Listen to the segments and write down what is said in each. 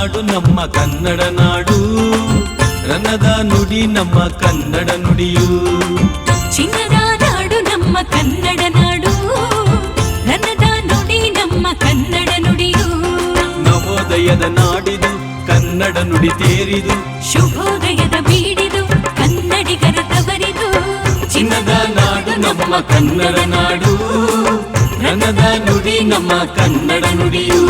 ನಾಡು ನಮ್ಮ ಕನ್ನಡ ನಾಡು, ರನ್ನದ ನುಡಿ ನಮ್ಮ ಕನ್ನಡ ನುಡಿಯು. ಚಿನ್ನದ ನಾಡು ನಮ್ಮ ಕನ್ನಡ ನಾಡು, ರನ್ನದ ನುಡಿ ನಮ್ಮ ಕನ್ನಡ ನುಡಿಯು. ನವೋದಯದ ನಾಡಿದು ಕನ್ನಡ ನುಡಿ ತೇರಿದು, ಶುಭೋದಯದ ಬೀಡಿದು ಕನ್ನಡಿಗರ ತವರಿದು. ಚಿನ್ನದ ನಾಡು ನಮ್ಮ ಕನ್ನಡ ನಾಡು, ರನ್ನದ ನುಡಿ ನಮ್ಮ ಕನ್ನಡ ನುಡಿಯು.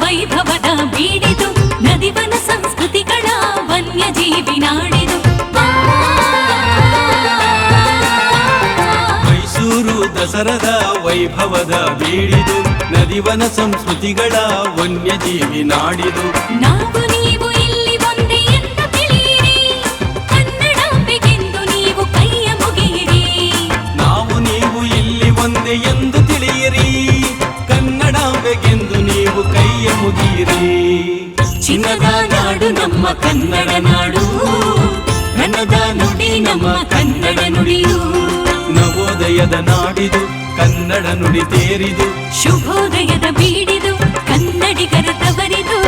ವೈಭವದ ಬೀಡಿದು ನದಿವನ ಸಂಸ್ಕೃತಿಗಳ ವನ್ಯಜೀವಿ ನಾಡಿದು. ಮೈಸೂರು ದಸರದ ವೈಭವದ ಬೀಡಿದು ನದಿವನ ಸಂಸ್ಕೃತಿಗಳ ವನ್ಯಜೀವಿ ನಾಡಿದು. ನಾವು ನೀವು ಇಲ್ಲಿ ಒಂದೇ ಎಂದು ತಿಳಿಯಿರಿ, ಕನ್ನಡಾಂಬೆಗೆಂದು ನೀವು ಕೈಯ ಮುಗಿಯಿರಿ. ನಾವು ನೀವು ಇಲ್ಲಿ ಒಂದೇ ಎಂದು ತಿಳಿಯಿರಿ, ಕನ್ನಡಾಂಬೆಗೆಂದು ನೀವು ಕೈಯ ಮುಗಿಯಿರಿ. ಚಿನ್ನದ ನಾಡು ನಮ್ಮ ಕನ್ನಡ ನಾಡು, ರನ್ನದ ನುಡಿ ನಮ್ಮ ಕನ್ನಡ ನುಡಿಯು. ನವೋದಯದ ನಾಡಿದು ಕನ್ನಡ ನುಡಿ ತೇರಿದು, ಶುಭೋದಯದ ಬೀಡಿದು ಕನ್ನಡಿಗರ ತವರಿದು.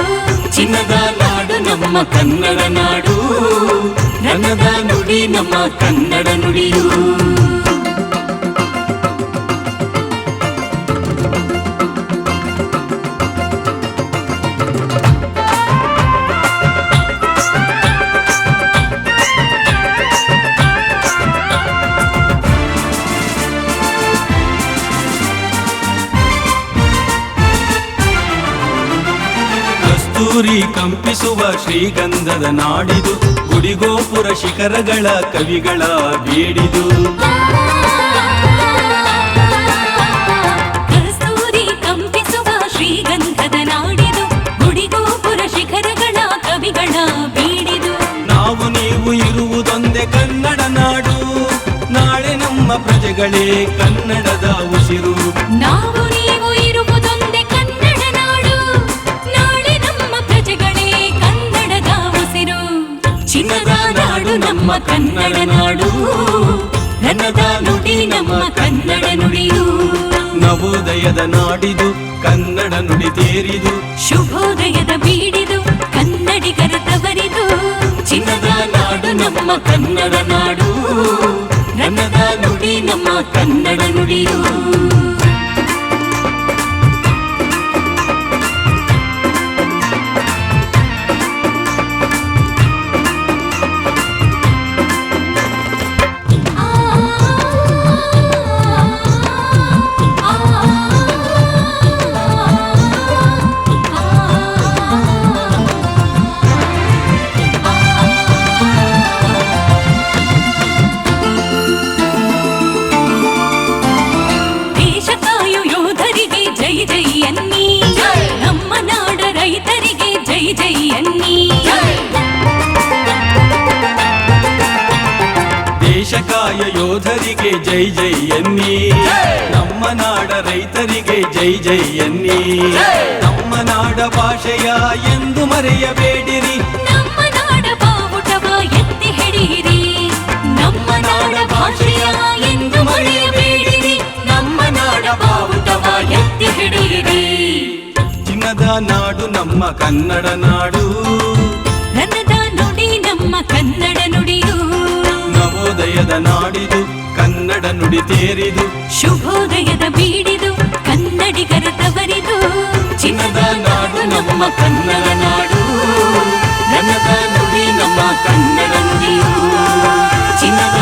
ಚಿನ್ನದ ನಾಡು ನಮ್ಮ ಕನ್ನಡ ನಾಡು, ರನ್ನದ ನುಡಿ ನಮ್ಮ ಕನ್ನಡ ನುಡಿಯು. ಕಸ್ತೂರಿ ಕಂಪಿಸುವ ಶ್ರೀಗಂಧದ ನಾಡಿದು, ಗುಡಿಗೋಪುರ ಶಿಖರಗಳ ಕವಿಗಳ ಬೀಡಿದು. ಕಸ್ತೂರಿ ಕಂಪಿಸುವ ಶ್ರೀಗಂಧದ ನಾಡಿದು, ಗುಡಿಗೋಪುರ ಶಿಖರಗಳ ಕವಿಗಳ ಬೀಡಿದು. ನಾವು ನೀವು ಇರುವುದೊಂದೇ ಕನ್ನಡ ನಾಡು, ನಾಳೆ ನಮ್ಮ ಪ್ರಜೆಗಳೇ ಕನ್ನಡದ ಉಸಿರು. ನಾವು ನೀವು ಇರುವುದೊಂದೇ ಕನ್ನಡ ನಾಡು, ನಾಳೆ ನಮ್ಮ ಪ್ರಜೆಗಳೇ ಕನ್ನಡದ ಉಸಿರು. ಚಿನ್ನದ ನಾಡು ನಮ್ಮ ಕನ್ನಡ ನಾಡು, ರನ್ನದ ನುಡಿ ನಮ್ಮ ಕನ್ನಡ ನುಡಿಯು. ನವೋದಯದ ನಾಡಿದು ಕನ್ನಡ ನುಡಿ ತೇರಿದು, ಶುಭೋದಯದ ಬೀಡಿದು ಕನ್ನಡಿಗರ ತವರಿದು. ಚಿನ್ನದ ನಾಡು ನಮ್ಮ ಕನ್ನಡ ನಾಡು, ರನ್ನದ ನುಡಿ ನಮ್ಮ ಕನ್ನಡ ನುಡಿಯು. ನಮ್ಮ ನಾಡ ರೈತರಿಗೆ ಜೈ ಜೈ ಅನ್ನಿ. ದೇಶ ಕಾಯ ಯೋಧರಿಗೆ ಜೈ ಜೈ ಅನ್ನಿ, ನಮ್ಮ ನಾಡ ರೈತರಿಗೆ ಜೈ ಜೈ ಅನ್ನಿ. ನಮ್ಮ ನಾಡ ಭಾಷೆಯ ಎಂದು ಮರೆಯಬೇಡಿರಿ, ನಮ್ಮ ನಾಡ ಬಾವುಟವ ಎತ್ತಿ ಹಿಡಿಯಿರಿ. ನಮ್ಮ ನಾಡ ಭಾಷೆಯ ಎಂದು ಮರೆಯಬೇಡಿರಿ, ನಮ್ಮ ನಾಡ ಬಾವುಟವ ಎತ್ತಿ ಹಿಡಿಯಿರಿ. ಚಿನ್ನದ ನಾಡು ನಮ್ಮ ಕನ್ನಡ ನಾಡು, ರನ್ನದ ನುಡಿ ನಮ್ಮ ಕನ್ನಡ ನುಡಿಯು. ನವೋದಯದ ನಾಡಿದು ಕನ್ನಡ ನುಡಿ ತೇರಿದು, ಶುಭೋದಯದ ಬೀಡಿದು ಕನ್ನಡಿಗರ ತವರಿದು. ಚಿನ್ನದ ನಾಡು ನಮ್ಮ ಕನ್ನಡ ನಾಡು, ರನ್ನದ ನುಡಿ ನಮ್ಮ ಕನ್ನಡ ನುಡಿಯು. ಚಿನ್ನದ